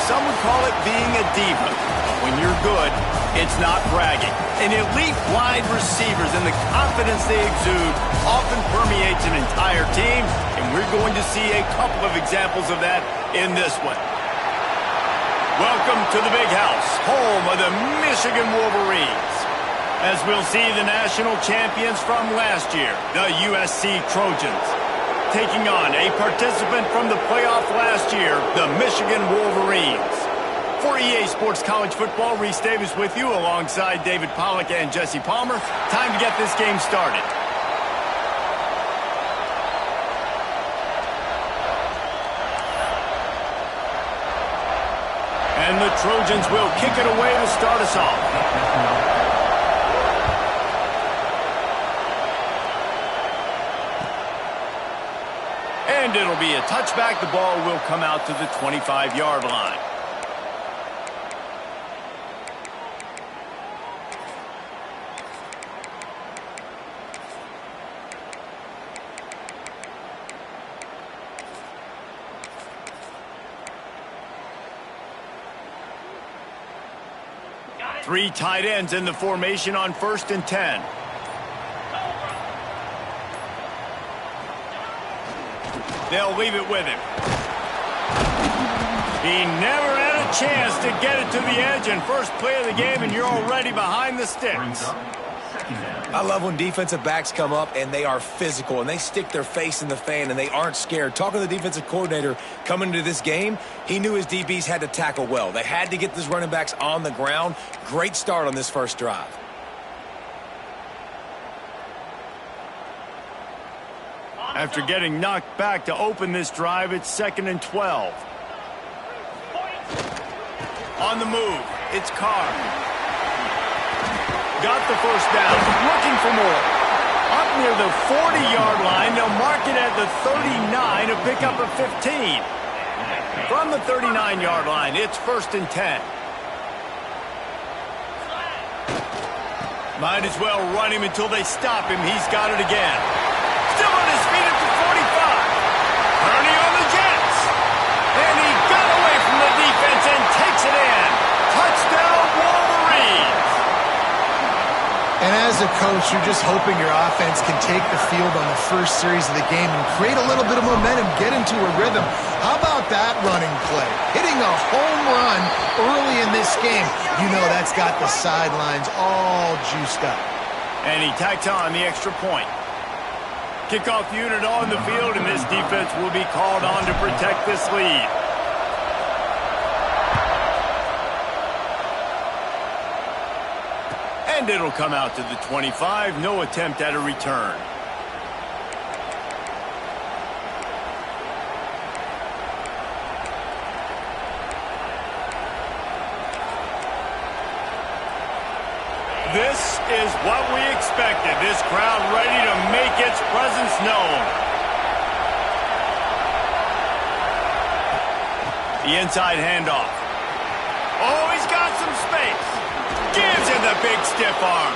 some would call it being a diva. But when you're good, it's not bragging. And elite wide receivers and the confidence they exude often permeates an entire team, and we're going to see a couple of examples of that in this one. Welcome to the Big House, home of the Michigan Wolverines. As we'll see the national champions from last year, the USC Trojans, taking on a participant from the playoff last year, the Michigan Wolverines. For EA Sports College Football, Reese Davis with you alongside David Pollack and Jesse Palmer. Time to get this game started. And the Trojans will kick it away to start us off. And it'll be a touchback. The ball will come out to the 25-yard line. Three tight ends in the formation on 1st and 10. They'll leave it with him. He never had a chance to get it to the edge, and first play of the game, and you're already behind the sticks. I love when defensive backs come up and they are physical and they stick their face in the fan and they aren't scared. Talking to the defensive coordinator coming into this game, he knew his DBs had to tackle well. They had to get these running backs on the ground. Great start on this first drive. After getting knocked back to open this drive, it's 2nd and 12. On the move, it's Carr. Got the first down, looking for more. Up near the 40-yard line, they'll mark it at the 39 to pick up a 15. From the 39-yard line, it's 1st and 10. Might as well run him until they stop him. He's got it again. Still on his feet at the 45. Purdy on the Jets. And he got away from the defense and takes it in. Touchdown, Wolverines. And as a coach, you're just hoping your offense can take the field on the first series of the game and create a little bit of momentum, get into a rhythm. How about that running play? Hitting a home run early in this game. You know that's got the sidelines all juiced up. And he tacks on the extra point. Kickoff unit on the field, and this defense will be called on to protect this lead. And it'll come out to the 25. No attempt at a return. This is what we expected. This crowd ready to make its presence known. The inside handoff. Oh, he's got some space. Gives him the big stiff arm.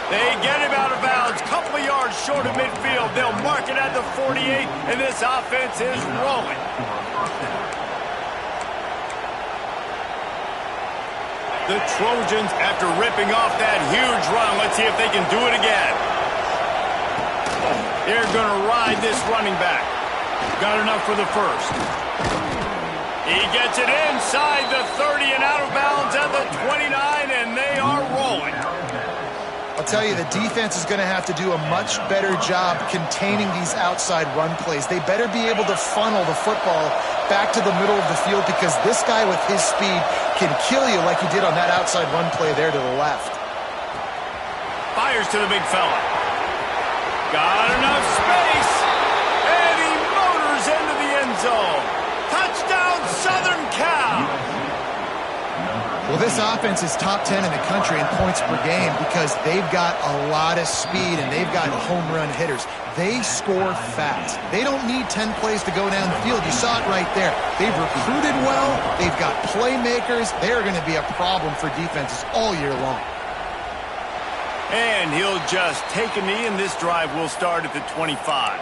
They get him out of bounds. Couple of yards short of midfield. They'll mark it at the 48, and this offense is rolling. The Trojans, after ripping off that huge run, let's see if they can do it again. They're going to ride this running back. Got enough for the first. He gets it inside the 30 and out of bounds at the 29, and they are rolling. I'll tell you, the defense is going to have to do a much better job containing these outside run plays. They better be able to funnel the football back to the middle of the field because this guy with his speed can kill you like he did on that outside run play there to the left. Fires to the big fella. Got enough space, and he motors into the end zone. Touchdown, Southern Cal. Well, this offense is top 10 in the country in points per game because they've got a lot of speed and they've got home run hitters. They score fast. They don't need 10 plays to go down the field. You saw it right there. They've recruited well. They've got playmakers. They're going to be a problem for defenses all year long. And he'll just take a knee, and this drive will start at the 25.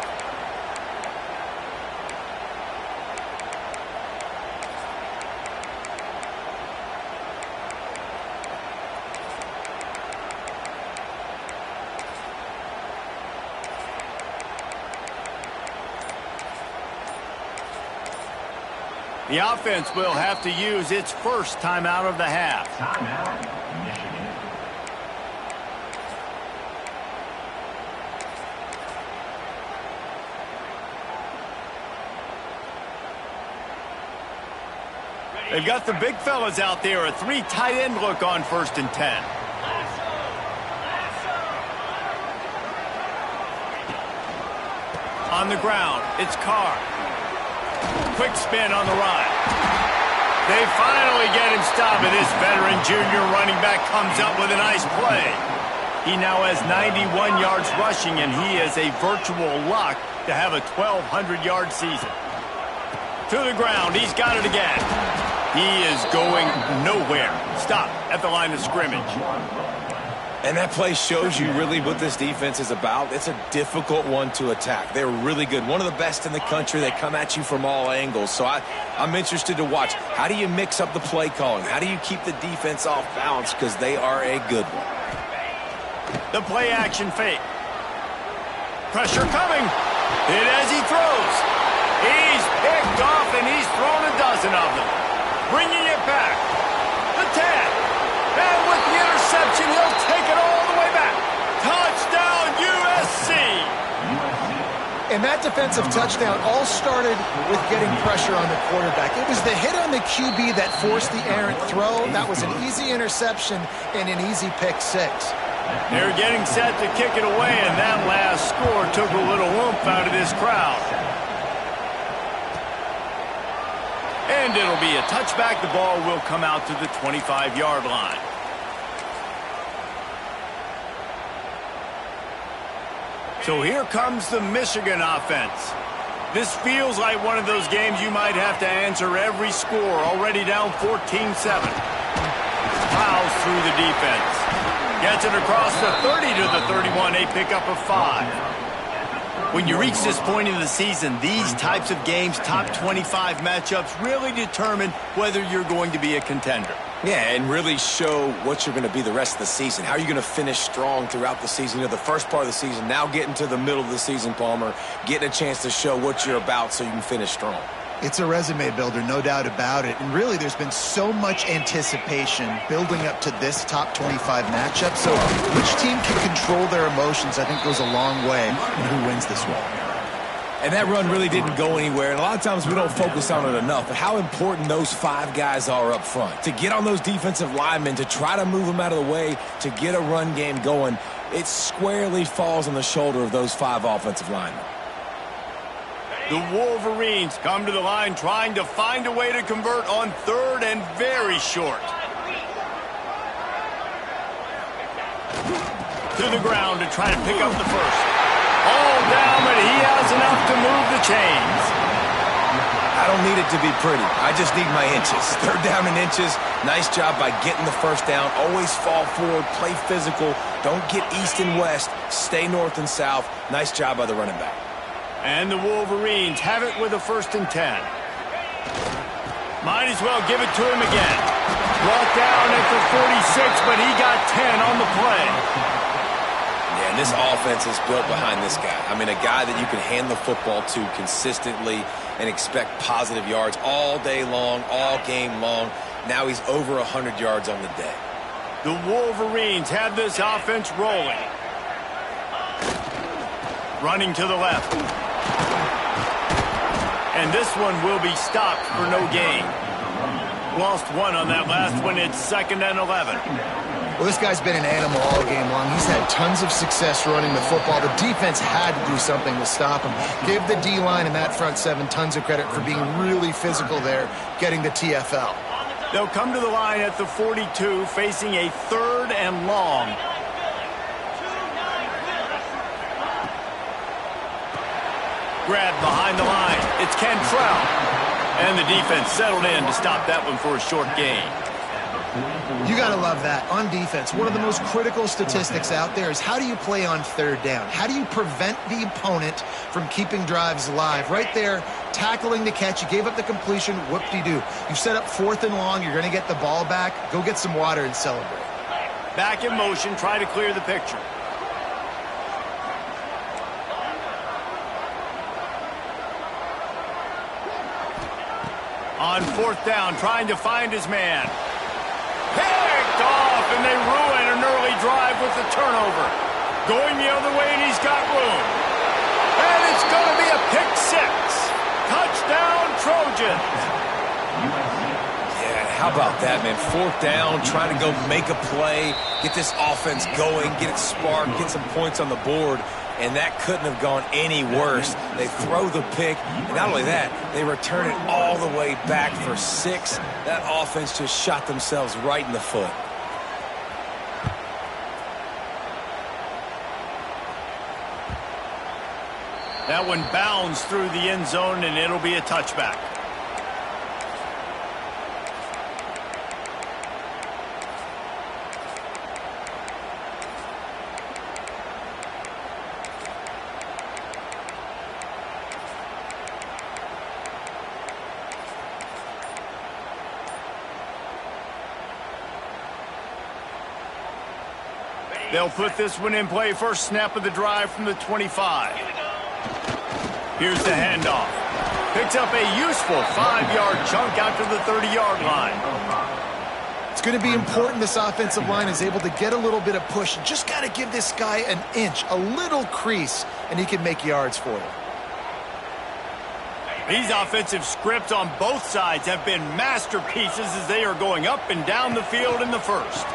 The offense will have to use its first timeout of the half. Timeout, Michigan. They've got the big fellas out there. A 3 tight end look on 1st and 10. On the ground, it's Carr. Quick spin on the run. They finally get him stopped, and this veteran junior running back comes up with a nice play. He now has 91 yards rushing, and he is a virtual lock to have a 1,200-yard season. To the ground, he's got it again. He is going nowhere. Stop at the line of scrimmage. And that play shows you really what this defense is about. It's a difficult one to attack. They're really good. One of the best in the country. They come at you from all angles. So I'm interested to watch. How do you mix up the play calling? How do you keep the defense off balance? Because they are a good one. The play action fake. Pressure coming. Hit as he throws. He's picked off, and he's thrown a dozen of them. Bringing it back. The 10. And with the interception, he'll take it all the way back. Touchdown, USC. And that defensive touchdown all started with getting pressure on the quarterback. It was the hit on the QB that forced the errant throw. That was an easy interception and an easy pick six. They're getting set to kick it away, and that last score took a little oomph out of this crowd. And it'll be a touchback. The ball will come out to the 25-yard line. So here comes the Michigan offense. This feels like one of those games you might have to answer every score. Already down 14-7. Plows through the defense. Gets it across the 30 to the 31. A pickup of 5. When you reach this point in the season, these types of games, top 25 matchups, really determine whether you're going to be a contender. Yeah, and really show what you're going to be the rest of the season. How are you going to finish strong throughout the season? You know, the first part of the season, now getting to the middle of the season, Palmer, getting a chance to show what you're about so you can finish strong. It's a resume builder, no doubt about it. And really, there's been so much anticipation building up to this top 25 matchup. So which team can control their emotions, I think, goes a long way in who wins this one. And that run really didn't go anywhere. And a lot of times we don't focus on it enough. But how important those 5 guys are up front. To get on those defensive linemen, to try to move them out of the way, to get a run game going, it squarely falls on the shoulder of those 5 offensive linemen. The Wolverines come to the line trying to find a way to convert on 3rd and very short. To the ground to try to pick up the first. All down, but he has enough to move the chains. I don't need it to be pretty. I just need my inches. 3rd down and inches. Nice job by getting the first down. Always fall forward, play physical. Don't get east and west. Stay north and south. Nice job by the running back. And the Wolverines have it with a 1st and 10. Might as well give it to him again. Brought down at the 46, but he got 10 on the play. Yeah, and this offense is built behind this guy. I mean, a guy that you can hand the football to consistently and expect positive yards all day long, all game long. Now he's over 100 yards on the day. The Wolverines have this offense rolling. Running to the left. And this one will be stopped for no gain. Lost 1 on that last one. It's 2nd and 11. Well, this guy's been an animal all game long. He's had tons of success running the football. The defense had to do something to stop him. Give the D-line and that front 7 tons of credit for being really physical there, getting the TFL. They'll come to the line at the 42, facing a 3rd and long. Grab behind the line. It's Cantrell. And the defense settled in to stop that one for a short gain. You got to love that. On defense, one of the most critical statistics out there is how do you play on 3rd down? How do you prevent the opponent from keeping drives alive? Right there, tackling the catch. You gave up the completion. Whoop-de-doo. You set up 4th and long. You're going to get the ball back. Go get some water and celebrate. Back in motion. Try to clear the picture. On 4th down, trying to find his man. Picked off, and they ruin an early drive with the turnover. Going the other way, and he's got room. And it's going to be a pick six. Touchdown, Trojans. Yeah, how about that, man? 4th down, trying to go make a play, get this offense going, get it sparked, get some points on the board. And that couldn't have gone any worse. They throw the pick, and not only that, they return it all the way back for 6. That offense just shot themselves right in the foot. That one bounds through the end zone, and it'll be a touchback. They'll put this one in play. First snap of the drive from the 25. Here's the handoff. Picks up a useful 5-yard chunk out to the 30-yard line. It's going to be important this offensive line is able to get a little bit of push. Just got to give this guy an inch, a little crease, and he can make yards for you. These offensive scripts on both sides have been masterpieces as they are going up and down the field in the first.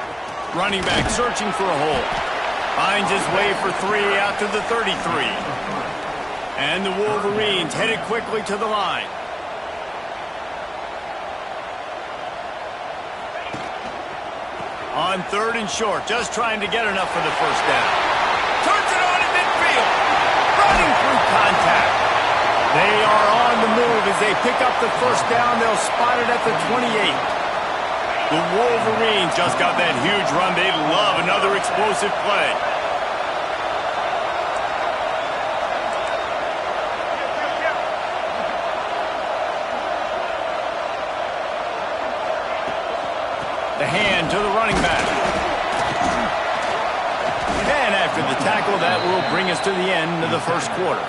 Running back searching for a hole. Finds his way for 3 out to the 33. And the Wolverines headed quickly to the line. On 3rd and short, just trying to get enough for the first down. Turns it on in midfield. Running through contact. They are on the move as they pick up the first down. They'll spot it at the 28. The Wolverines just got that huge run. They love another explosive play. The hand to the running back. And after the tackle, that will bring us to the end of the first quarter.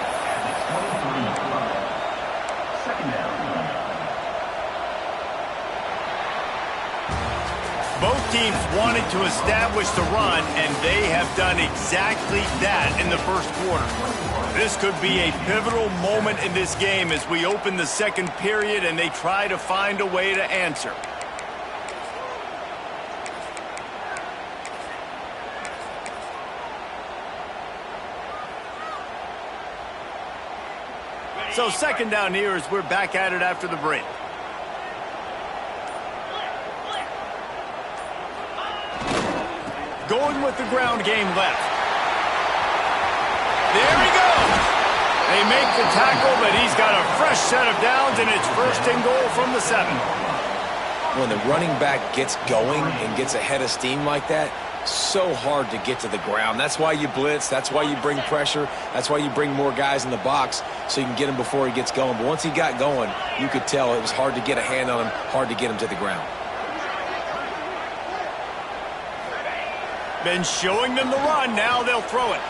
Both teams wanted to establish the run, and they have done exactly that in the first quarter. This could be a pivotal moment in this game as we open the second period and they try to find a way to answer. So 2nd down here as we're back at it after the break. Going with the ground game left. There he goes. They make the tackle, but he's got a fresh set of downs, and it's 1st and goal from the 7. When the running back gets going and gets ahead of steam like that, so hard to get to the ground. That's why you blitz. That's why you bring pressure. That's why you bring more guys in the box so you can get him before he gets going. But once he got going, you could tell it was hard to get a hand on him, hard to get him to the ground. Been showing them the run. Now they'll throw it.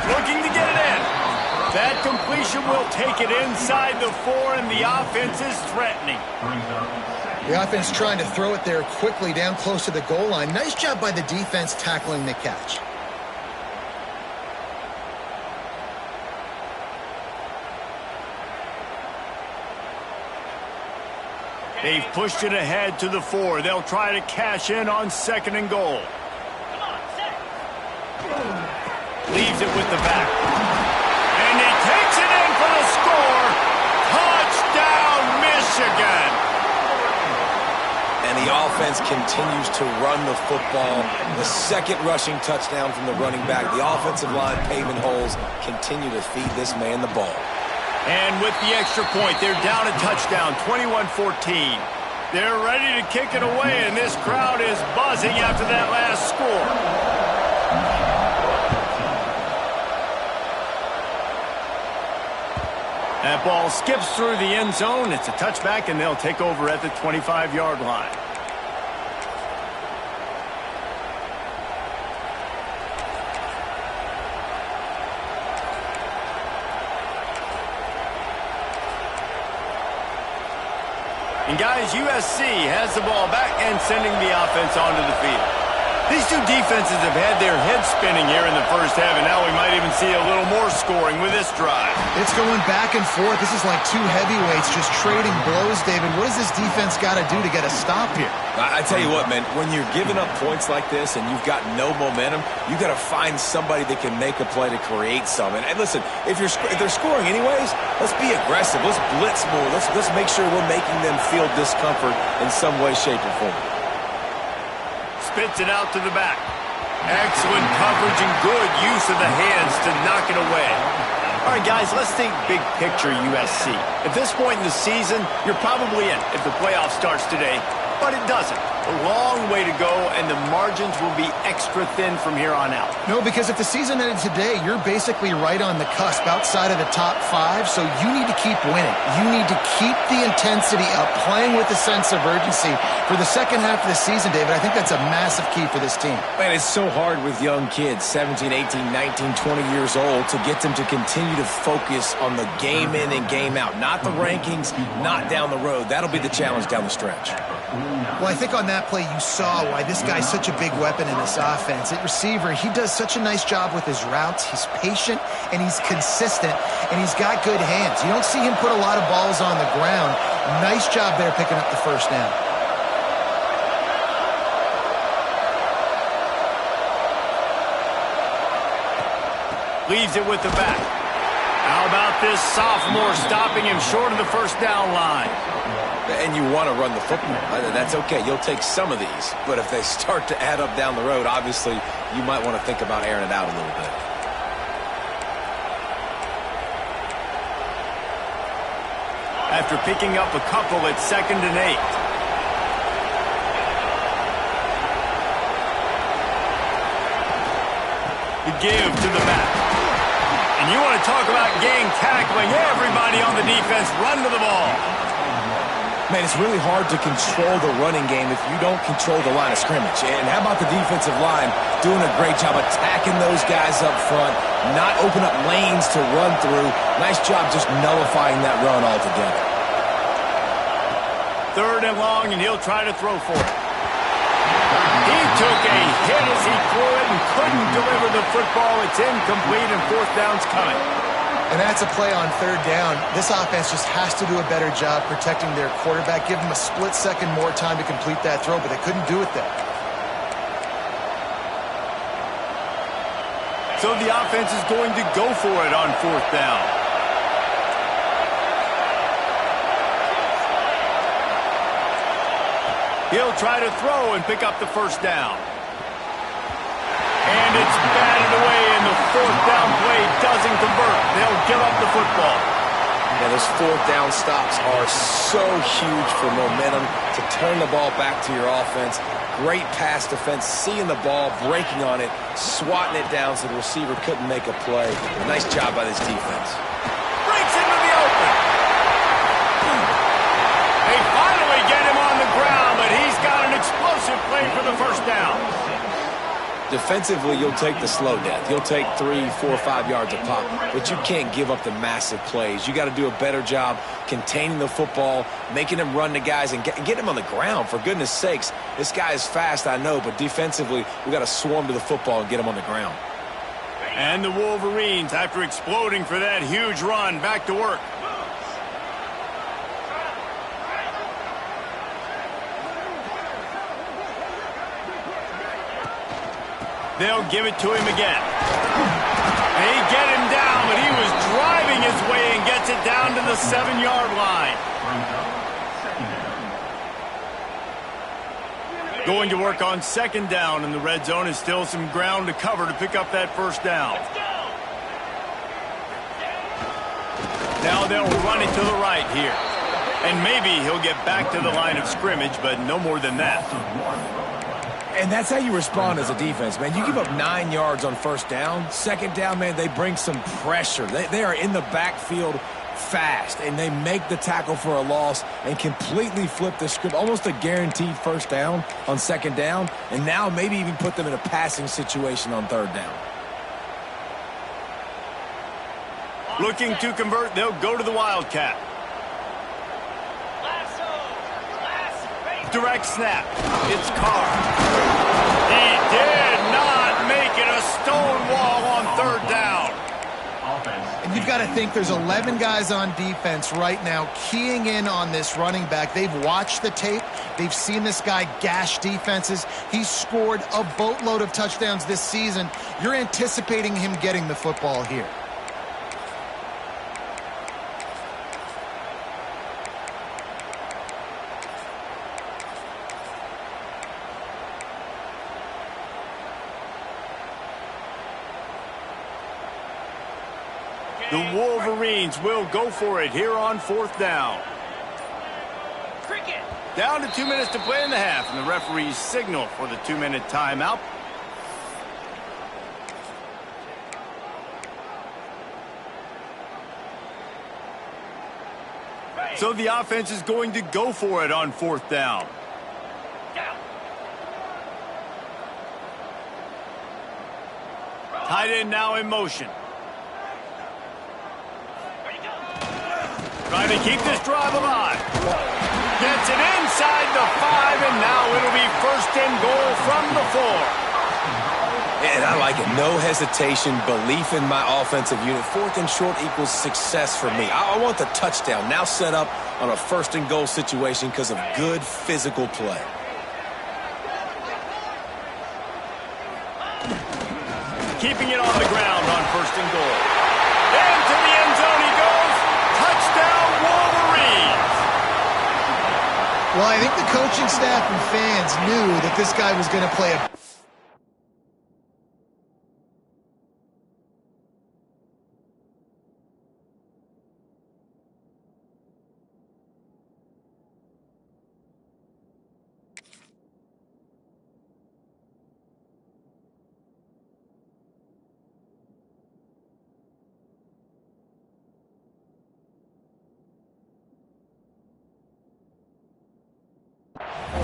Looking to get it in. That completion will take it inside the 4, and the offense is threatening. The offense trying to throw it there quickly down close to the goal line. Nice job by the defense tackling the catch. They've pushed it ahead to the 4. They'll try to cash in on 2nd and goal. Leaves it with the back. And he takes it in for the score. Touchdown, Michigan. And the offense continues to run the football. The 2nd rushing touchdown from the running back. The offensive line paving holes continue to feed this man the ball. And with the extra point, they're down a touchdown, 21-14. They're ready to kick it away, and this crowd is buzzing after that last score. That ball skips through the end zone. It's a touchback, and they'll take over at the 25-yard line. And guys, USC has the ball back and sending the offense onto the field. These two defenses have had their heads spinning here in the first half, and now we might even see a little more scoring with this drive. It's going back and forth. This is like two heavyweights just trading blows, David. What does this defense got to do to get a stop here? I tell you what, man, when you're giving up points like this and you've got no momentum, you got to find somebody that can make a play to create some. And listen, if they're scoring anyways, let's be aggressive. Let's blitz more. Let's make sure we're making them feel discomfort in some way, shape, or form. Spits it out to the back. Excellent coverage and good use of the hands to knock it away. All right, guys, let's think big picture USC. At this point in the season, you're probably in if the playoff starts today, but it doesn't. A long way to go, and the margins will be extra thin from here on out. No, because if the season ended today, you're basically right on the cusp outside of the top 5, so you need to keep winning. You need to keep the intensity up, playing with a sense of urgency for the second half of the season, David. I think that's a massive key for this team. Man, it's so hard with young kids, 17, 18, 19, 20 years old, to get them to continue to focus on the game in and game out. Not the rankings, not down the road. That'll be the challenge down the stretch. Well, I think on that play you saw why this guy's such a big weapon in this offense. At receiver, he does such a nice job with his routes. He's patient, and he's consistent, and he's got good hands. You don't see him put a lot of balls on the ground. Nice job there picking up the first down. Leaves it with the back. How about this sophomore stopping him short of the first down line? And you want to run the football. That's okay. You'll take some of these. But if they start to add up down the road, obviously, you might want to think about airing it out a little bit. After picking up a couple at 2nd and 8. The give to the back. And you want to talk about gang tackling. Everybody on the defense run to the ball. Man, it's really hard to control the running game if you don't control the line of scrimmage. And how about the defensive line doing a great job attacking those guys up front, not open up lanes to run through. Nice job just nullifying that run altogether. 3rd and long, and he'll try to throw for it. He took a hit as he threw it and couldn't deliver the football. It's incomplete, and 4th down's coming. And that's a play on 3rd down. This offense just has to do a better job protecting their quarterback. Give them a split second more time to complete that throw, but they couldn't do it there. So the offense is going to go for it on 4th down. He'll try to throw and pick up the first down. And it's batted away, and the 4th down play doesn't convert. They'll give up the football. Yeah, those 4th down stops are so huge for momentum to turn the ball back to your offense. Great pass defense, seeing the ball, breaking on it, swatting it down so the receiver couldn't make a play. Nice job by this defense. Breaks into the open. They finally get him on the ground, but he's got an explosive play for the first down. Defensively, you'll take the slow death. You'll take 3, 4, 5 yards a pop, but you can't give up the massive plays. You got to do a better job containing the football, making them run the guys, and get him on the ground. For goodness sakes, this guy is fast, I know, but defensively, we got to swarm to the football and get him on the ground. And the Wolverines, after exploding for that huge run, back to work. They'll give it to him again. They get him down, but he was driving his way and gets it down to the 7-yard line. Going to work on 2nd down, and the red zone is still some ground to cover to pick up that first down. Now they'll run it to the right here. And maybe he'll get back to the line of scrimmage, but no more than that. And that's how you respond as a defense, man. You give up 9 yards on 1st down. 2nd down, man, they bring some pressure. They are in the backfield fast, and they make the tackle for a loss and completely flip the script. Almost a guaranteed 1st down on 2nd down, and now maybe even put them in a passing situation on 3rd down. Looking to convert, they'll go to the Wildcat. direct snap. It's Carr. He did not make it a stone wall on third down. And you've got to think there's 11 guys on defense right now keying in on this running back. They've watched the tape. They've seen this guy gash defenses. He's scored a boatload of touchdowns this season. You're anticipating him getting the football here. The Wolverines will go for it here on fourth down. Down to 2 minutes to play in the half, and the referees signal for the 2-minute timeout. So the offense is going to go for it on fourth down. Tight end now in motion. Trying to keep this drive alive. Gets it inside the 5, and now it'll be first and goal from the 4. And I like it. No hesitation, belief in my offensive unit. Fourth and short equals success for me. I want the touchdown now set up on a first and goal situation because of good physical play. Keeping it on the ground on first and goal. Into the end zone he goes. Touchdown, Wolverines! Well, I think the coaching staff and fans knew that this guy was going to play a...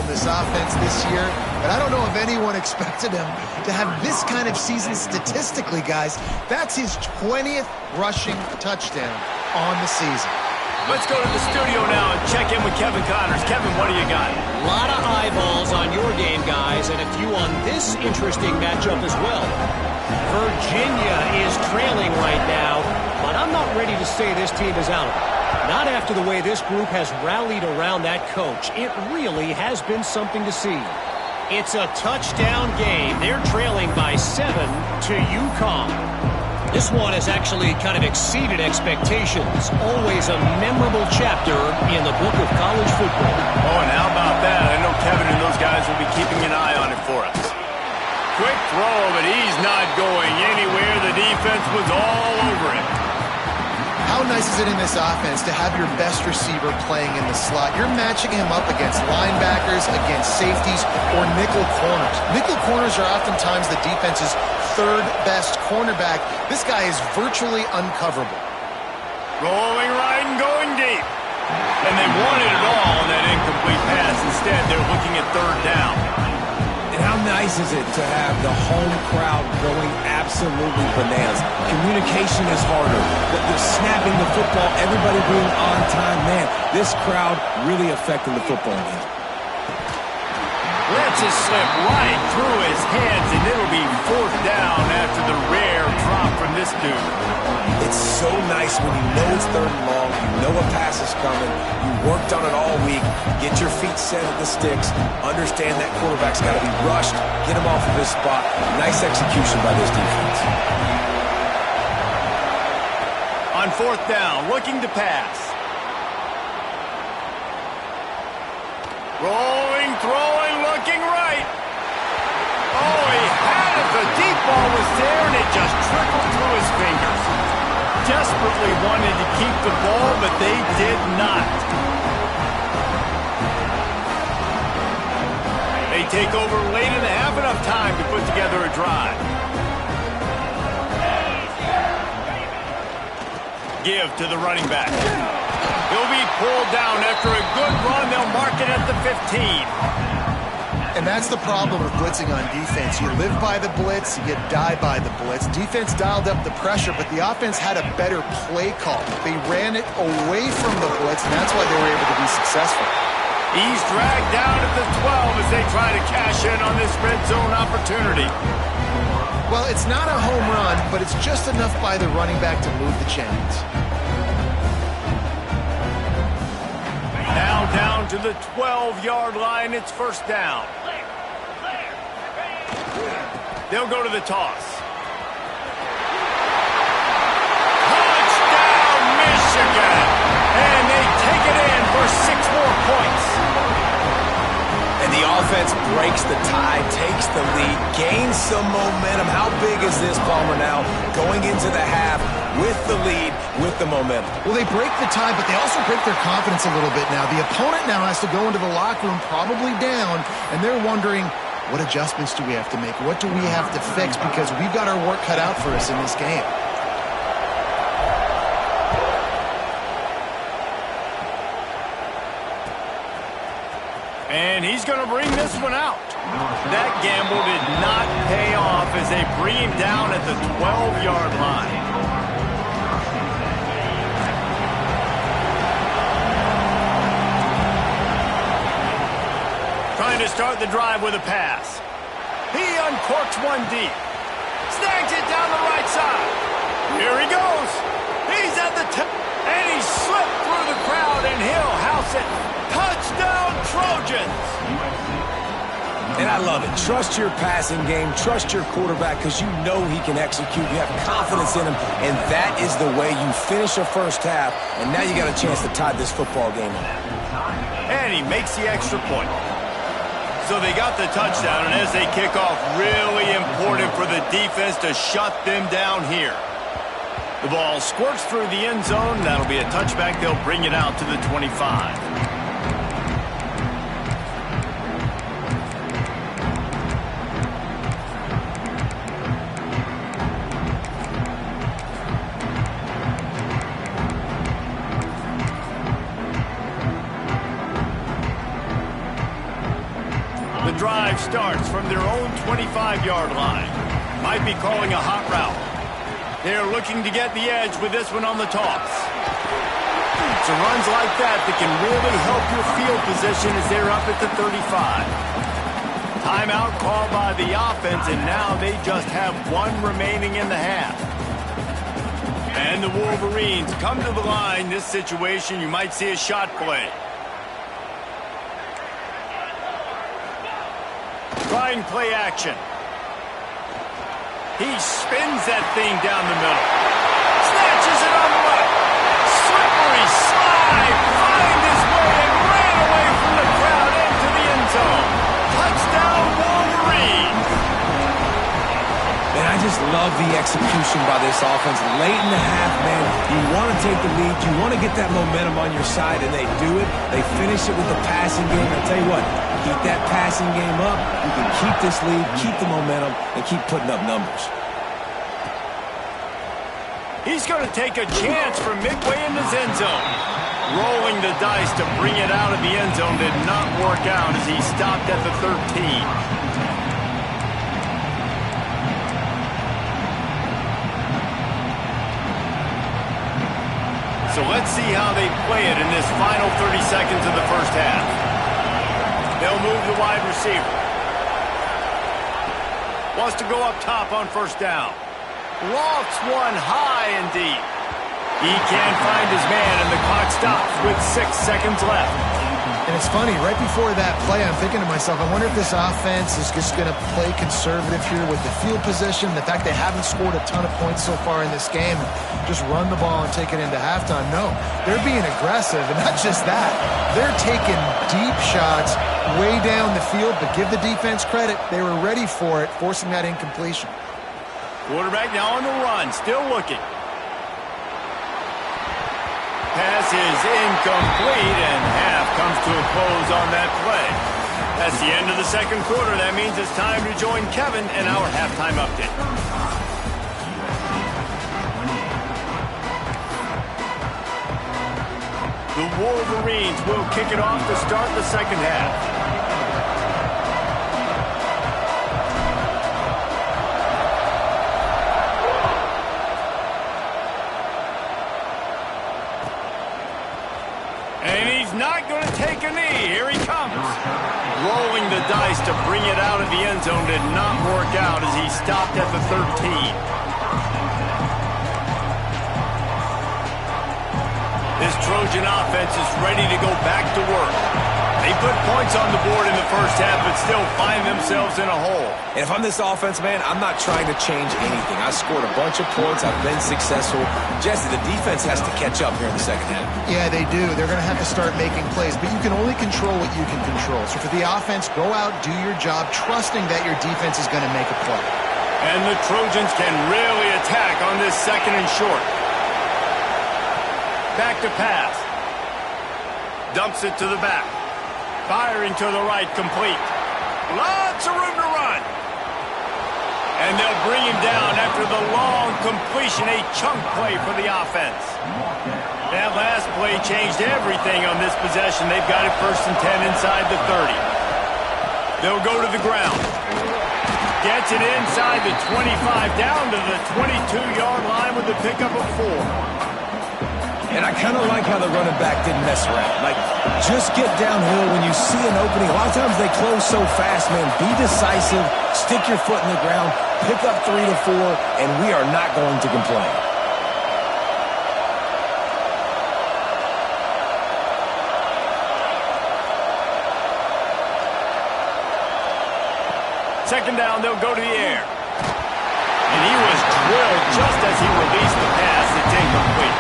this offense this year, but I don't know if anyone expected him to have this kind of season statistically, guys. That's his 20th rushing touchdown on the season. Let's go to the studio now and check in with Kevin Connors. Kevin, what do you got? A lot of eyeballs on your game, guys, and a few on this interesting matchup as well. Virginia is trailing right now, but I'm not ready to say this team is out of it. Not after the way this group has rallied around that coach. It really has been something to see. It's a touchdown game. They're trailing by 7 to UConn. This one has actually kind of exceeded expectations. Always a memorable chapter in the book of college football. Oh, and how about that? I know Kevin and those guys will be keeping an eye on it for us. Quick throw, but he's not going anywhere. The defense was all over it. How nice is it in this offense to have your best receiver playing in the slot? You're matching him up against linebackers, against safeties, or nickel corners. Nickel corners are oftentimes the defense's third best cornerback. This guy is virtually uncoverable. Rolling right and going deep. And they wanted it all on that incomplete pass. Instead, they're looking at third down. And how nice is it to have the home crowd going absolutely bananas? Communication is harder. The snapping the football, everybody being on time. Man, this crowd really affecting the football game. Lets it slip right through his hands, and it'll be fourth down after the rare drop from this dude. It's so nice when you know it's third and long, you know a pass is coming, you worked on it all week, get your feet set at the sticks, understand that quarterback's got to be rushed, get him off of his spot. Nice execution by this defense. On fourth down, looking to pass. Rolling, throwing, looking right. Oh, he had it. The deep ball was there, and it just trickled through his fingers. Desperately wanted to keep the ball, but they did not. They take over late in the half, enough time to put together a drive. Give to the running back. He'll be pulled down after a good run. They'll mark it at the 15. And that's the problem with blitzing on defense. You live by the blitz, you die by the blitz. Defense dialed up the pressure, but the offense had a better play call. They ran it away from the blitz, and that's why they were able to be successful. He's dragged down at the 12 as they try to cash in on this red zone opportunity. Well, it's not a home run, but it's just enough by the running back to move the chains. Now down to the 12-yard line. It's first down. They'll go to the toss. Touchdown, Michigan! And they take it in for 6 more points. And the offense breaks the tie, takes the lead, gains some momentum. How big is this, Palmer, now going into the half with the lead, with the momentum? Well, they break the tie, but they also break their confidence a little bit now. The opponent now has to go into the locker room probably down, and they're wondering, what adjustments do we have to make? What do we have to fix? Because we've got our work cut out for us in this game. And he's going to bring this one out. That gamble did not pay off as they bring him down at the 12-yard line. Trying to start the drive with a pass. He uncorks one deep. Snags it down the right side. Here he goes. He's at the tip. And he slipped through the crowd, and he'll house it. Touchdown, Trojans! And I love it. Trust your passing game. Trust your quarterback because you know he can execute. You have confidence in him, and that is the way you finish a first half, and now you got a chance to tie this football game up. And he makes the extra point. So they got the touchdown, and as they kick off, really important for the defense to shut them down here. The ball squirts through the end zone. That'll be a touchback. They'll bring it out to the 25. The drive starts from their own 25-yard line. Might be calling a hot route. They're looking to get the edge with this one on the toss. It's runs like that can really help your field position as they're up at the 35. Timeout called by the offense, and now they just have one remaining in the half. And the Wolverines come to the line. This situation, you might see a shot play. Trying play action. He spins that thing down the middle. Snatches it on the right. Slippery slide. Find his way and ran away from the crowd into the end zone. Touchdown, Wolverines. Man, I just love the execution by this offense. Late in the half, man, you want to take the lead. You want to get that momentum on your side, and they do it. They finish it with the passing game. I tell you what, keep that passing game up. You can keep this lead, keep the momentum, and keep putting up numbers. He's going to take a chance from midway in his end zone. Rolling the dice to bring it out of the end zone did not work out as he stopped at the 13. So let's see how they play it in this final 30 seconds of the first half. They'll move the wide receiver. Wants to go up top on first down. Lofts one high and deep. He can't find his man, and the clock stops with 6 seconds left. And it's funny, right before that play, I'm thinking to myself, I wonder if this offense is just going to play conservative here with the field position, the fact they haven't scored a ton of points so far in this game, just run the ball and take it into halftime. No, they're being aggressive, and not just that. They're taking deep shots way down the field, but give the defense credit. They were ready for it, forcing that incompletion. Quarterback now on the run, still looking. Pass is incomplete, and half comes to a close on that play. That's the end of the second quarter. That means it's time to join Kevin in our halftime update. The Wolverines will kick it off to start the second half. And he's not going to take a knee. Here he comes. twice to bring it out of the end zone did not work out as he stopped at the 13. This Trojan offense is ready to go back to work. They put points on the board in the first half, but still find themselves in a hole. And if I'm this offense, man, I'm not trying to change anything. I scored a bunch of points. I've been successful. Jesse, the defense has to catch up here in the second half. Yeah, they do. They're going to have to start making plays, but you can only control what you can control. So for the offense, go out, do your job, trusting that your defense is going to make a play. And the Trojans can really attack on this second and short. Back to pass. Dumps it to the back. Firing to the right, complete. Lots of room to run. And they'll bring him down after the long completion, a chunk play for the offense. That last play changed everything on this possession. They've got it 1st and 10 inside the 30. They'll go to the ground. Gets it inside the 25, down to the 22-yard line with the pickup of 4. And I kind of like how the running back didn't mess around. Like, just get downhill when you see an opening. A lot of times they close so fast, man. Be decisive, stick your foot in the ground, pick up 3 to 4, and we are not going to complain. Second down, they'll go to the air. And he was drilled just as he released the pass. It's incomplete.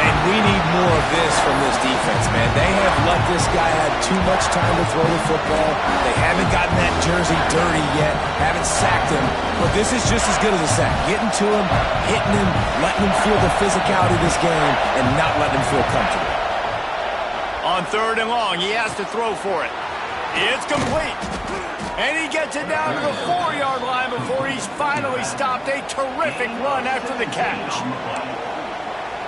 And we need more of this from this defense, man. They have let this guy have too much time to throw the football. They haven't gotten that jersey dirty yet, haven't sacked him. But this is just as good as a sack. Getting to him, hitting him, letting him feel the physicality of this game, and not letting him feel comfortable. On 3rd and long, he has to throw for it. It's complete. And he gets it down to the 4-yard line before he's finally stopped. A terrific run after the catch.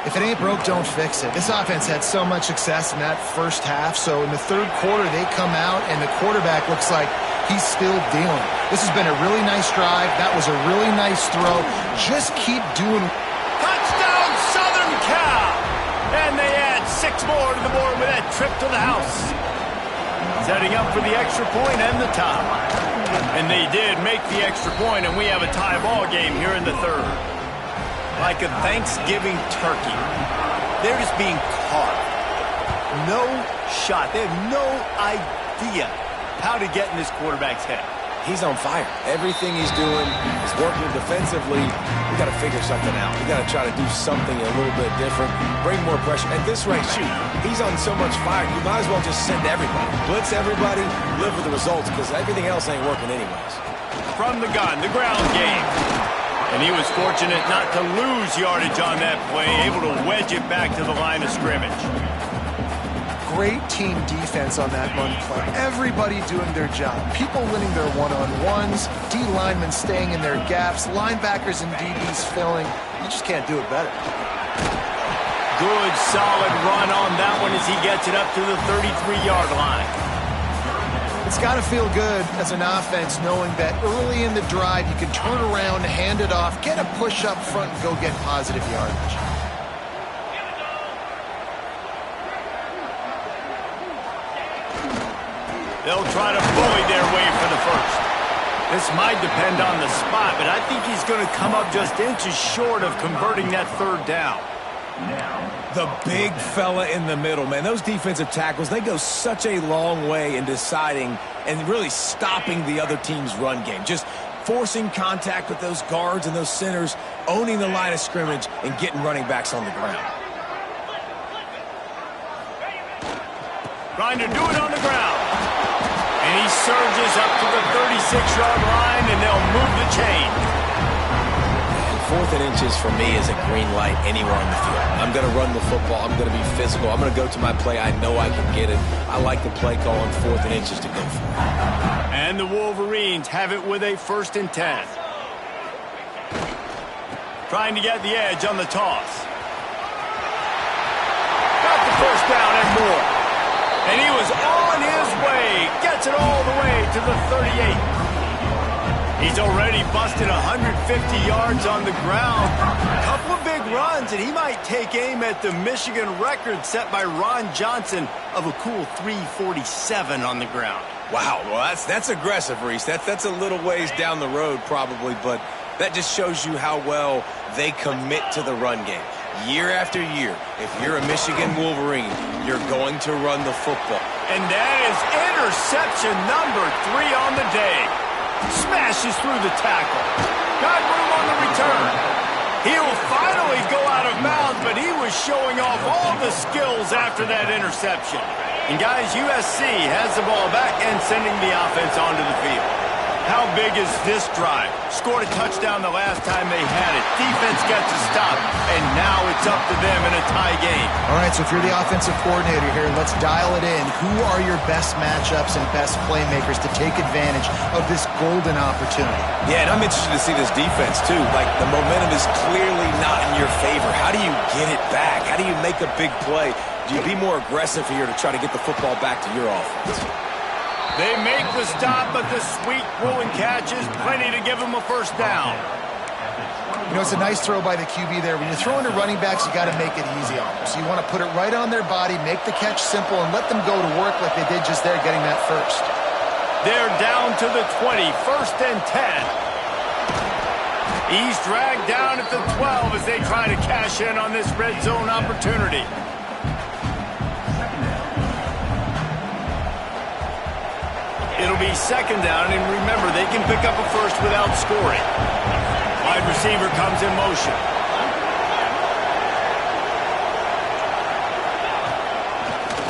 If it ain't broke, don't fix it. This offense had so much success in that first half, so in the third quarter, they come out, and the quarterback looks like he's still dealing. This has been a really nice drive. That was a really nice throw. Just keep doing. Touchdown, Southern Cal! And they add 6 more to the board with that trip to the house. Setting up for the extra point and the tie. And they did make the extra point, and we have a tie ball game here in the third. Like a Thanksgiving turkey. They're just being carved. No shot. They have no idea how to get in this quarterback's head. He's on fire. Everything he's doing is working defensively. We got to figure something out. We got to try to do something a little bit different. Bring more pressure. At this rate, shoot, he's on so much fire. You might as well just send everybody. Blitz everybody, live with the results, because everything else ain't working anyways. From the gun, the ground game. And he was fortunate not to lose yardage on that play, able to wedge it back to the line of scrimmage. Great team defense on that run play. Everybody doing their job. People winning their one-on-ones, D linemen staying in their gaps, linebackers and DBs filling. You just can't do it better. Good, solid run on that one as he gets it up to the 33-yard line. It's got to feel good as an offense knowing that early in the drive you can turn around, hand it off, get a push up front, and go get positive yardage. They'll try to bully their way for the first. This might depend on the spot, but I think he's going to come up just inches short of converting that 3rd down. The big fella in the middle, man. Those defensive tackles, they go such a long way in deciding and really stopping the other team's run game. Just forcing contact with those guards and those centers, owning the line of scrimmage, and getting running backs on the ground. Trying to do it on the ground. And he surges up to the 36-yard line, and they'll move the chain. 4th and inches for me is a green light anywhere on the field. I'm going to run the football. I'm going to be physical. I'm going to go to my play. I know I can get it. I like the play call on 4th and inches to go for it. And the Wolverines have it with a 1st and 10. Trying to get the edge on the toss. Got the first down and more. And he was on his way. Gets it all the way to the 38. He's already busted 150 yards on the ground. A couple of big runs, and he might take aim at the Michigan record set by Ron Johnson of a cool 347 on the ground. Wow, well, that's aggressive, Reese. That's a little ways down the road probably, but that just shows you how well they commit to the run game. Year after year, if you're a Michigan Wolverine, you're going to run the football. And that is interception number 3 on the day. Smashes through the tackle. Got room on the return. He'll finally go out of bounds, but he was showing off all the skills after that interception. And guys, USC has the ball back and sending the offense onto the field. How big is this drive? Scored a touchdown the last time they had it. Defense gets a stop, and now it's up to them in a tie game. All right, so if you're the offensive coordinator here, let's dial it in. Who are your best matchups and best playmakers to take advantage of this golden opportunity? Yeah, and I'm interested to see this defense, too. Like, the momentum is clearly not in your favor. How do you get it back? How do you make a big play? Do you be more aggressive here to try to get the football back to your offense? They make the stop, but the sweet throw and catch is plenty to give them a first down. You know, it's a nice throw by the QB there. When you're throwing to running backs, you got to make it easy on them. So you want to put it right on their body, make the catch simple, and let them go to work like they did just there, getting that first. They're down to the 20, 1st and 10. He's dragged down at the 12 as they try to cash in on this red zone opportunity. It'll be 2nd down, and remember, they can pick up a first without scoring. Wide receiver comes in motion.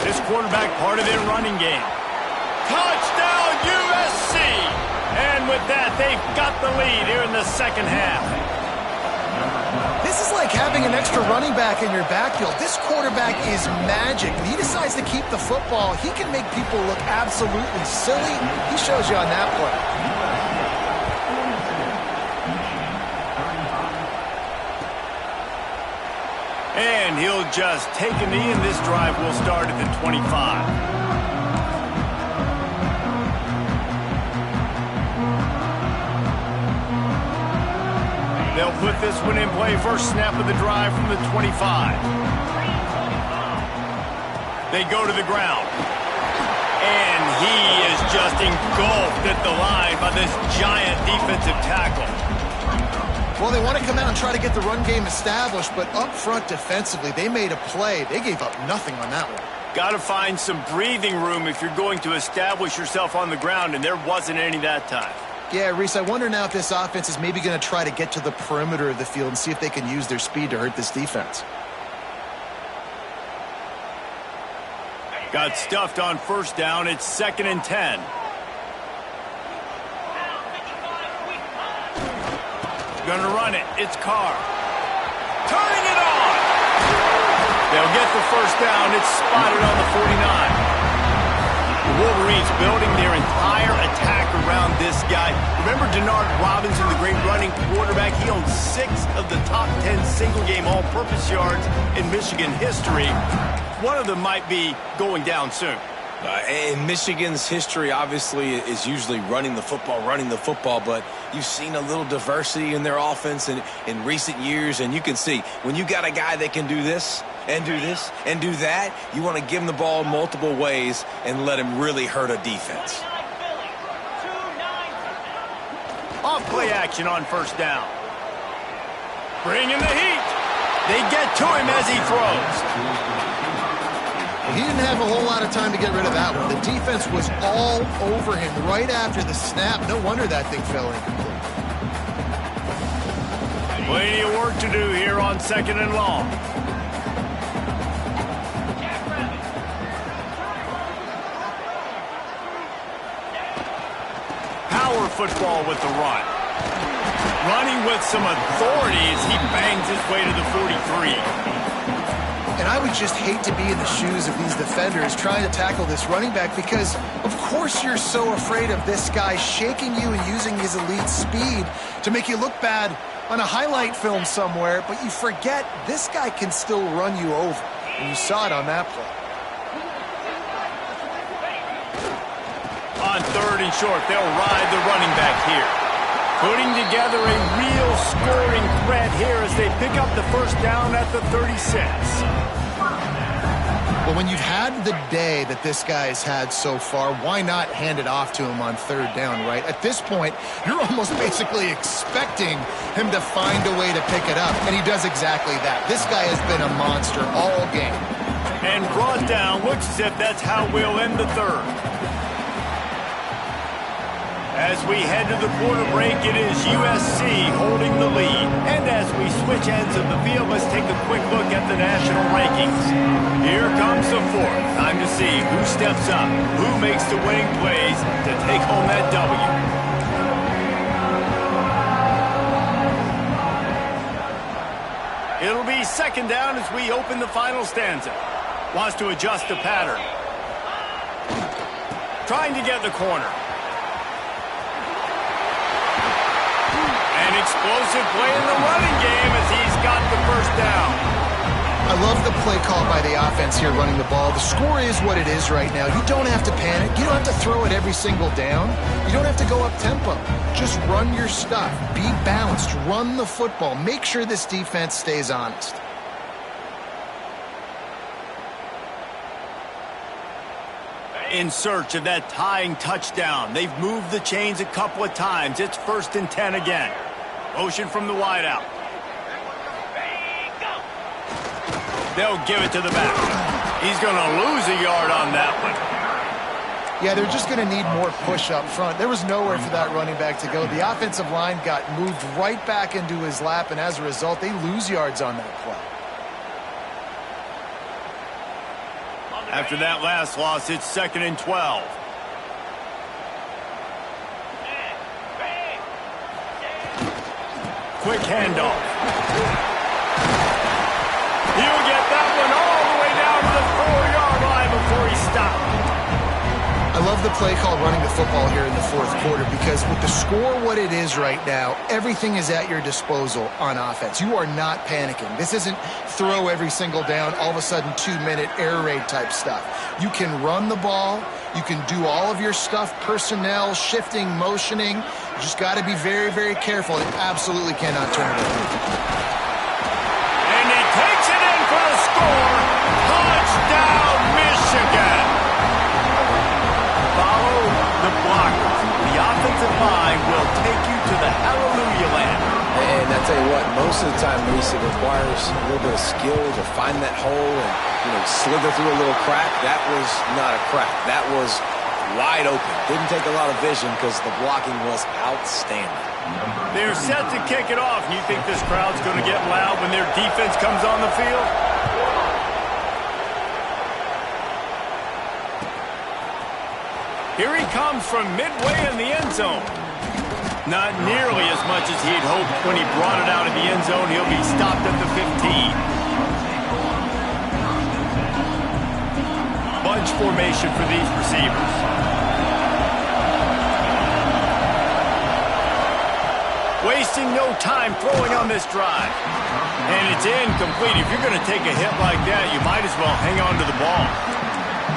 This quarterback part of their running game. Touchdown, USC! And with that, they've got the lead here in the 2nd half. This is like having an extra running back in your backfield. This quarterback is magic. When he decides to keep the football, he can make people look absolutely silly. He shows you on that play. And he'll just take a knee, and this drive will start at the 25. They'll put this one in play. First snap of the drive from the 25. They go to the ground. And he is just engulfed at the line by this giant defensive tackle. Well, they want to come out and try to get the run game established, but up front defensively, they made a play. They gave up nothing on that one. Got to find some breathing room if you're going to establish yourself on the ground, and there wasn't any that time. Yeah, Reese, I wonder now if this offense is maybe going to try to get to the perimeter of the field and see if they can use their speed to hurt this defense. Got stuffed on 1st down. It's 2nd and 10. Gonna run it. It's Carr. Turning it on! They'll get the 1st down. It's spotted on the 49. The Wolverines building their entire attack around this guy. Remember Denard Robinson, the great running quarterback? He owns 6 of the top 10 single-game all-purpose yards in Michigan history. One of them might be going down soon. In Michigan's history, obviously, is usually running the football, but you've seen a little diversity in their offense in recent years, and you can see when you got a guy that can do this, and do this, and do that, you want to give him the ball multiple ways and let him really hurt a defense. Off play action on 1st down. Bringing the heat. They get to him as he throws. He didn't have a whole lot of time to get rid of that one. The defense was all over him right after the snap. No wonder that thing fell incomplete. Plenty of work to do here on 2nd and long. Power football with the run. Running with some authority as he bangs his way to the 43. And I would just hate to be in the shoes of these defenders trying to tackle this running back because, of course, you're so afraid of this guy shaking you and using his elite speed to make you look bad on a highlight film somewhere, but you forget this guy can still run you over. And you saw it on that play. On 3rd and short, they'll ride the running back here. Putting together a real scoring threat here as they pick up the 1st down at the 36. Well, when you've had the day that this guy's had so far, why not hand it off to him on third down, right? At this point, you're almost basically expecting him to find a way to pick it up, and he does exactly that. This guy has been a monster all game. And brought down, looks as if that's how we'll end the third. As we head to the quarter break, it is USC holding the lead. And as we switch ends of the field, let's take a quick look at the national rankings. Here comes the fourth. Time to see who steps up, who makes the winning plays to take home that W. It'll be second down as we open the final stanza. Wants to adjust the pattern. Trying to get the corner. An explosive play in the running game as he's got the first down. I love the play call by the offense here running the ball. The score is what it is right now. You don't have to panic. You don't have to throw it every single down. You don't have to go up tempo. Just run your stuff. Be balanced. Run the football. Make sure this defense stays honest. In search of that tying touchdown. They've moved the chains a couple of times. It's 1st and 10 again. Motion from the wideout. They'll give it to the back. He's going to lose a yard on that one. Yeah, they're just going to need more push up front. There was nowhere for that running back to go. The offensive line got moved right back into his lap, and as a result, they lose yards on that play. After that last loss, it's 2nd and 12. Quick handoff. He'll get that one all the way down to the 4-yard line before he stopped. I love the play call running the football here in the fourth quarter because with the score what it is right now, everything is at your disposal on offense. You are not panicking. This isn't throw every single down, all of a sudden 2-minute air raid type stuff. You can run the ball. You can do all of your stuff, personnel, shifting, motioning. You just got to be very, very careful. It absolutely cannot turn it over. And he takes it in for the score. Touchdown, Michigan. Follow the blockers. The offensive line will take you to the hallelujah land. And I tell you what, most of the time, Reese, it requires a little bit of skill to find that hole and, slither through a little crack. That was not a crack. That was wide open. Didn't take a lot of vision because the blocking was outstanding. They're set to kick it off. You think this crowd's going to get loud when their defense comes on the field? Here he comes from midway in the end zone. Not nearly as much as he had hoped when he brought it out of the end zone. He'll be stopped at the 15. Bunch formation for these receivers. Wasting no time throwing on this drive. And it's incomplete. If you're going to take a hit like that, you might as well hang on to the ball.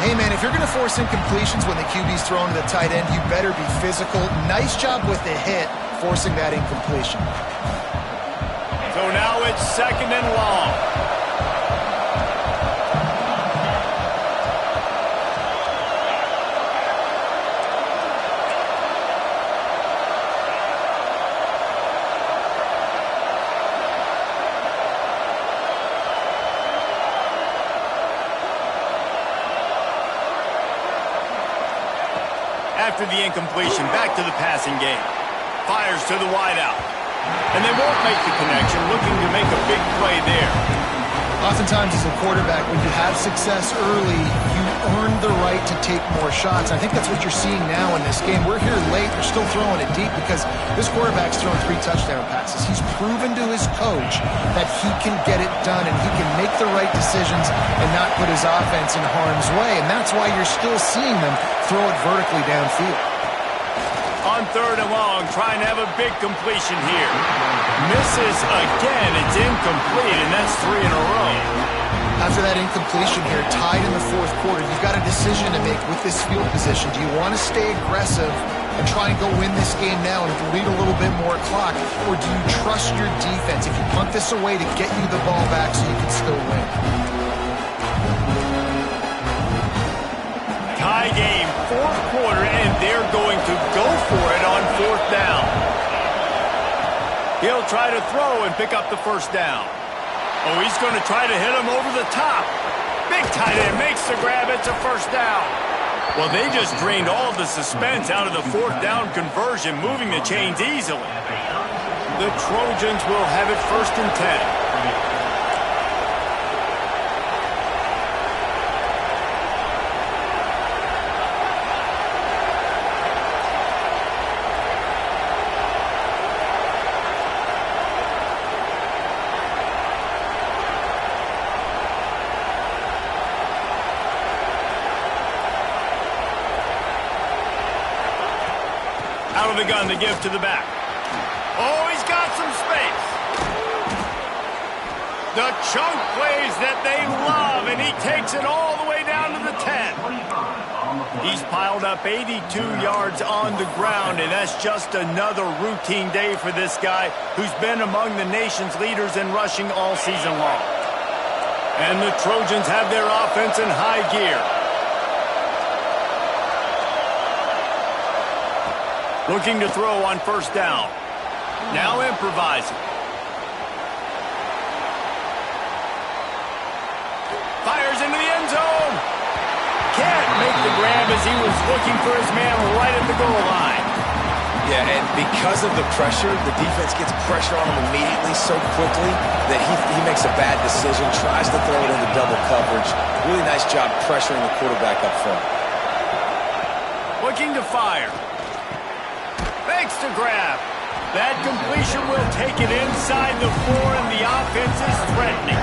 Hey, man, if you're going to force incompletions when the QB's throwing to the tight end, you better be physical. Nice job with the hit, forcing that incompletion. So now it's 2nd and long. After the incompletion, back to the passing game. Fires to the wideout. And they won't make the connection, looking to make a big play there. Oftentimes as a quarterback, when you have success early, you earn the right to take more shots. I think that's what you're seeing now in this game. We're here late. They're still throwing it deep because this quarterback's thrown 3 touchdown passes. He's proven to his coach that he can get it done and he can make the right decisions and not put his offense in harm's way. And that's why you're still seeing them throw it vertically downfield. On 3rd and long, trying to have a big completion here. Misses again. It's incomplete, and that's 3 in a row. After that incompletion here, tied in the fourth quarter, you've got a decision to make with this field position. Do you want to stay aggressive and try and go win this game now and lead a little bit more clock, or do you trust your defense if you punt this away to get you the ball back so you can still win? tie game, fourth quarter, and they're going to go for it on fourth down. He'll try to throw and pick up the first down. Oh, he's going to try to hit him over the top. Big tight end makes the grab. It's a first down. Well, they just drained all the suspense out of the fourth down conversion, moving the chains easily. The Trojans will have it 1st and 10. Out of the gun to give to the back. Oh, he's got some space. The chunk plays that they love, and he takes it all the way down to the 10. He's piled up 82 yards on the ground, and that's just another routine day for this guy who's been among the nation's leaders in rushing all season long. And the Trojans have their offense in high gear. Looking to throw on first down. Now improvising. Fires into the end zone. Can't make the grab as he was looking for his man right at the goal line. Yeah, and because of the pressure, the defense gets pressure on him immediately so quickly that he makes a bad decision, tries to throw it into double coverage. Really nice job pressuring the quarterback up front. Looking to fire. Fakes to grab. That completion will take it inside the 4, and the offense is threatening.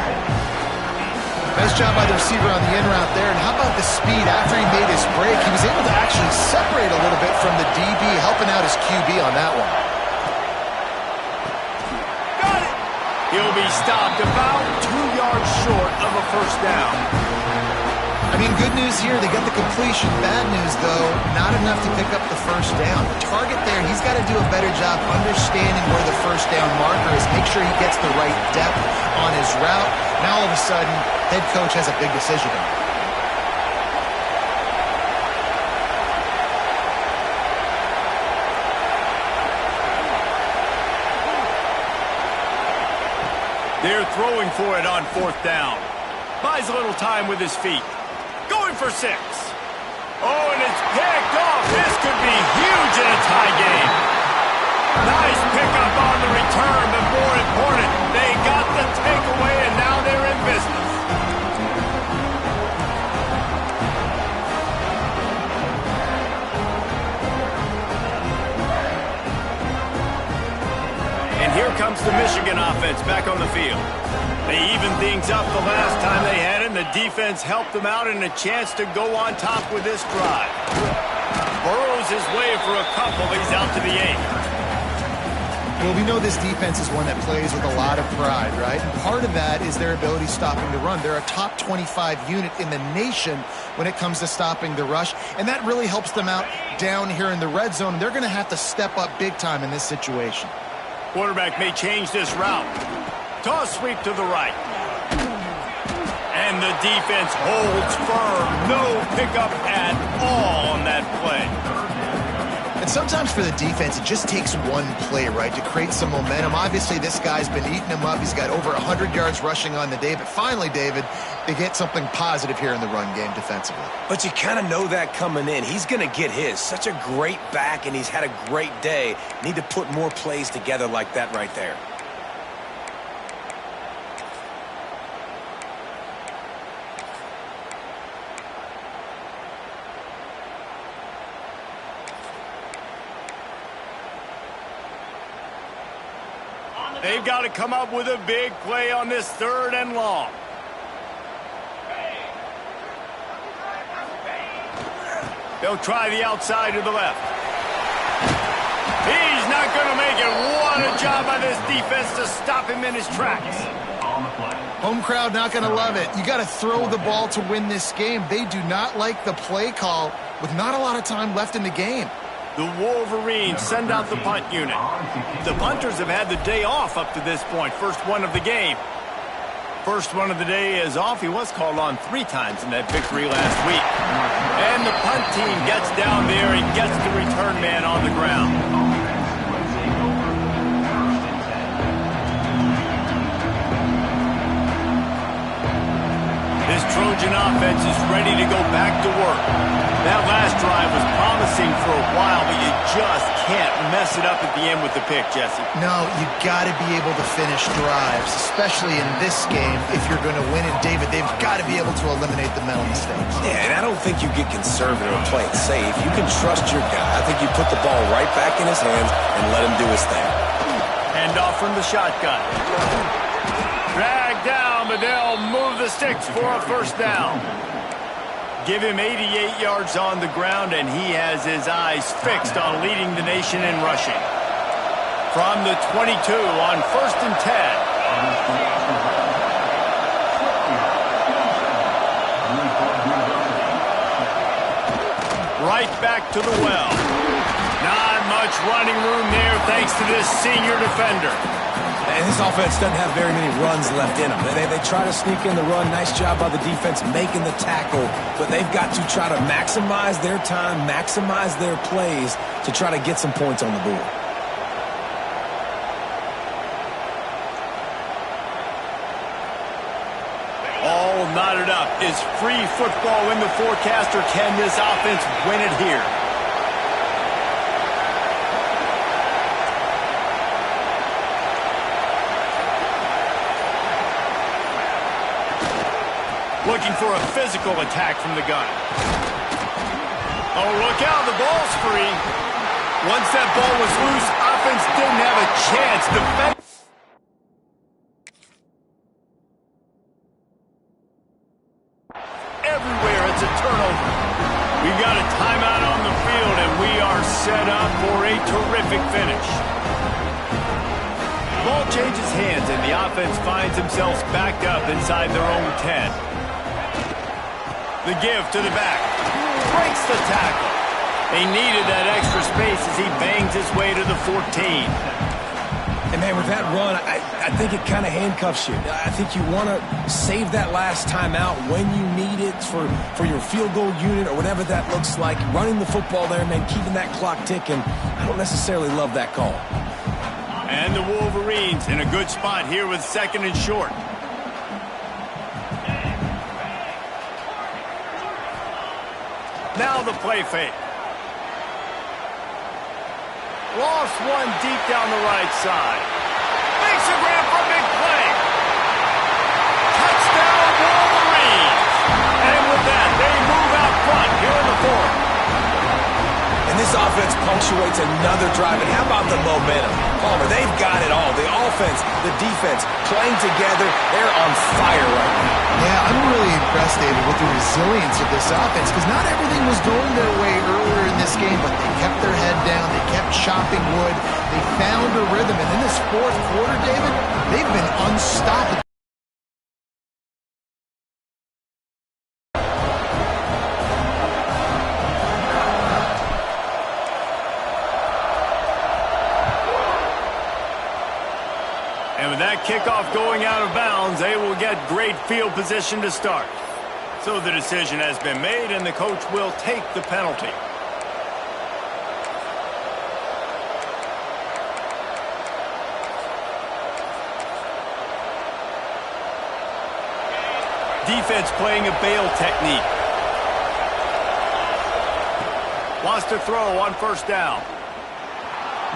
Nice job by the receiver on the in route there. And how about the speed after he made his break? He was able to actually separate a little bit from the DB, helping out his QB on that one. Got it. He'll be stopped about 2 yards short of a first down. I mean, good news here, they got the completion. Bad news, though, not enough to pick up the first down. The target there, he's got to do a better job understanding where the first down marker is, make sure he gets the right depth on his route. Now, all of a sudden, head coach has a big decision to make. They're throwing for it on fourth down. Buys a little time with his feet. Going for 6. Oh, and it's picked off. This could be huge in a tie game. Nice pickup on the return, but more important, they got the takeaway, and now they're in business. And here comes the Michigan offense back on the field. They evened things up the last time they had it, and the defense helped them out and a chance to go on top with this drive. Burrows his way for a couple. He's out to the 8. Well, we know this defense is one that plays with a lot of pride, right? And part of that is their ability stopping the run. They're a top 25 unit in the nation when it comes to stopping the rush, and that really helps them out down here in the red zone. They're going to have to step up big time in this situation. Quarterback may change this route. Toss sweep to the right. And the defense holds firm. No pickup at all on that play. And sometimes for the defense, it just takes one play, right, to create some momentum. Obviously, this guy's been eating him up. He's got over 100 yards rushing on the day. But finally, David, they get something positive here in the run game defensively. But you kind of know that coming in. He's going to get his. Such a great back, and he's had a great day. Need to put more plays together like that right there. They've got to come up with a big play on this 3rd and long. They'll try the outside to the left. He's not going to make it. What a job by this defense to stop him in his tracks. Home crowd not going to love it. You got to throw the ball to win this game. They do not like the play call with not a lot of time left in the game. The Wolverines send out the punt unit. The punters have had the day off up to this point. First one of the game. First one of the day is off. He was called on 3 times in that victory last week. And the punt team gets down there and gets the return man on the ground. This Trojan offense is ready to go back to work. That last drive was promising for a while, but you just can't mess it up at the end with the pick, Jesse. No, you got to be able to finish drives, especially in this game. If you're going to win it, David, they've got to be able to eliminate the mental mistakes. Yeah, and I don't think you get conservative or play it safe. You can trust your guy. I think you put the ball right back in his hands and let him do his thing. Hand off from the shotgun. Drag down, but they'll move the sticks for a first down. Give him 88 yards on the ground, and he has his eyes fixed on leading the nation in rushing. From the 22 on 1st and 10. Right back to the well. Not much running room there thanks to this senior defender. And this offense doesn't have very many runs left in them. They try to sneak in the run. Nice job by the defense making the tackle. But they've got to try to maximize their time, maximize their plays to try to get some points on the board. All knotted up. Is free football in the forecast, or can this offense win it here? Looking for a physical attack from the gun. Oh, look out, the ball's free. Once that ball was loose, offense didn't have a chance. Everywhere it's a turnover. We've got a timeout on the field, and we are set up for a terrific finish. Ball changes hands, and the offense finds themselves backed up inside their own 10. The give to the back. Breaks the tackle. They needed that extra space as he bangs his way to the 14. And, man, with that run, I think it kind of handcuffs you. I think you want to save that last time out when you need it for your field goal unit or whatever that looks like. Running the football there, man, keeping that clock ticking. I don't necessarily love that call. And the Wolverines in a good spot here with 2nd and short. Now the play fake. Lost one deep down the right side. Makes a grab for a big play. Touchdown Wolverines. And with that, they move out front here in the 4th. And this offense punctuates another drive. And how about the momentum? Palmer, they've got it all. The offense, the defense, playing together. They're on fire right now. Yeah, I'm really impressed, David, with the resilience of this offense, because not everything was going their way earlier in this game, but they kept their head down. They kept chopping wood. They found a rhythm. And in this 4th quarter, David, they've been unstoppable. And with that kickoff going out of bounds, they will get great field position to start. So the decision has been made, and the coach will take the penalty. Defense playing a bail technique. Wants to throw on 1st down.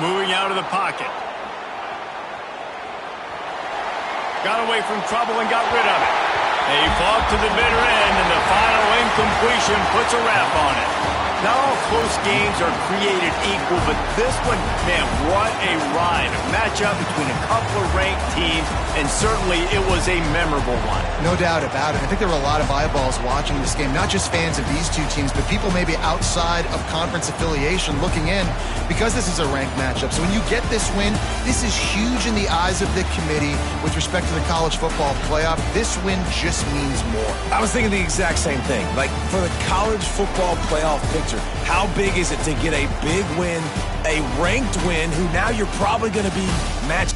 Moving out of the pocket. Got away from trouble and got rid of it. They fought to the bitter end, and the final incompletion puts a wrap on it. Not all close games are created equal, but this one, man, what a ride. A matchup between a couple of ranked teams, and certainly it was a memorable one. No doubt about it. I think there were a lot of eyeballs watching this game, not just fans of these two teams, but people maybe outside of conference affiliation looking in, because this is a ranked matchup. So when you get this win, this is huge in the eyes of the committee with respect to the college football playoff. This win just means more. I was thinking the exact same thing. Like, for the college football playoff picture, how big is it to get a big win, a ranked win, who now you're probably going to be matched